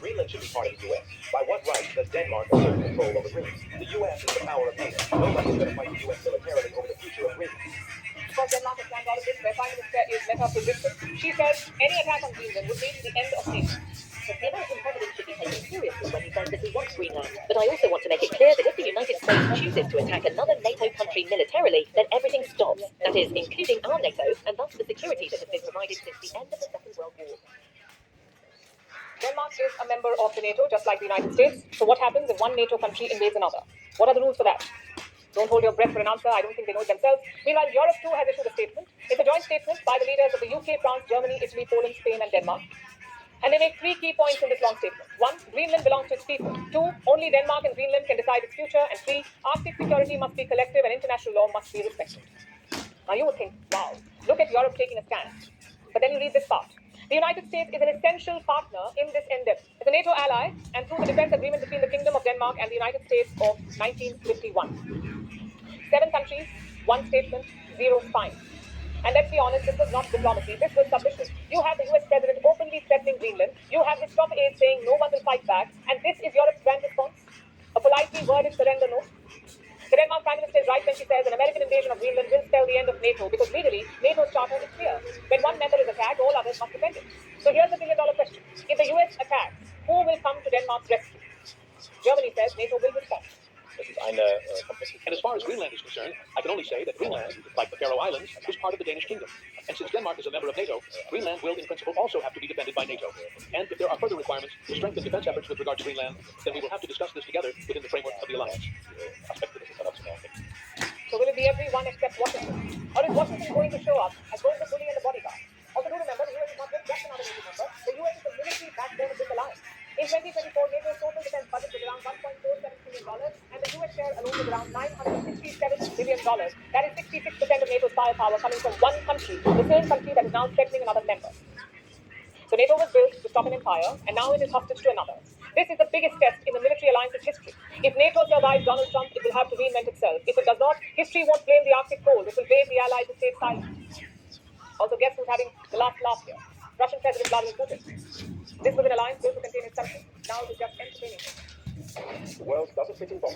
Greenland should be part of the U.S. By what right does Denmark assert control over Greenland? The U.S. is the power of NATO. Nobody's going to fight the U.S. militarily over the future of Greenland. Because Denmark has planned all of this, their Prime Minister is Meta Bridgeton. She says any attack on Greenland would mean the end of NATO. The American president should be taken seriously when he says that he wants Greenland. But I also want to make it clear that if the United States chooses to attack another NATO country militarily, then everything stops. That is, including our NATO, and thus the security that has been provided since the end of the Second World War. Denmark is a member of the NATO, just like the United States. So what happens if one NATO country invades another? What are the rules for that? Don't hold your breath for an answer. I don't think they know it themselves. Meanwhile, Europe too has issued a statement. It's a joint statement by the leaders of the UK, France, Germany, Italy, Poland, Spain, and Denmark. And they make 3 key points in this long statement. 1, Greenland belongs to its people. 2, only Denmark and Greenland can decide its future. And 3, Arctic security must be collective and international law must be respected. Now you would think, wow, look at Europe taking a stand. But then you read this part. The United States is an essential partner in this endeavor. It's a NATO ally, and through the defense agreement between the Kingdom of Denmark and the United States of 1951. 7 countries, 1 statement, 0 spines. And let's be honest, this was not diplomacy, this was submission. You have the US President openly threatening Greenland. You have his top aide saying no one will fight back. And this is Europe's grand response? A politely worded surrender note? The Denmark Prime Minister is right when she says an American invasion of Greenland will spell the end of NATO, because legally, NATO's charter is clear. When one member is attacked, all others must defend it. So here's the billion-dollar question. If the US attacks, who will come to Denmark's rescue? Germany says NATO will respond. And as far as Greenland is concerned, I can only say that Greenland, like the Faroe Islands, is part of the Danish kingdom. And since Denmark is a member of NATO, Greenland will, in principle, also have to be defended by NATO. And if there are further requirements to strengthen defense efforts with regard to Greenland, then we will have to discuss this together within the framework of the alliance. So will it be everyone except Washington? Or is Washington going to show up as both the bully and the bodyguard? Also do remember, the US is not just another NATO member. The US is the military backbone of this alliance. In 2024, NATO's total defense budget was around $1.47 trillion, and the US share alone was around $967 billion. That is 66% of NATO's firepower coming from one country, the same country that is now threatening another member. So NATO was built to stop an empire, and now it is hostage to another. This is the biggest test in the military alliance's history. If NATO survives Donald Trump, it will have to reinvent itself. If it does not, history won't blame the Arctic cold. It will blame the allies who stayed silent. Also, guess who's having the last laugh here? Russian President Vladimir Putin. This was an alliance built to contain his country. Now it is just entertaining. The world doesn't sit in boxes.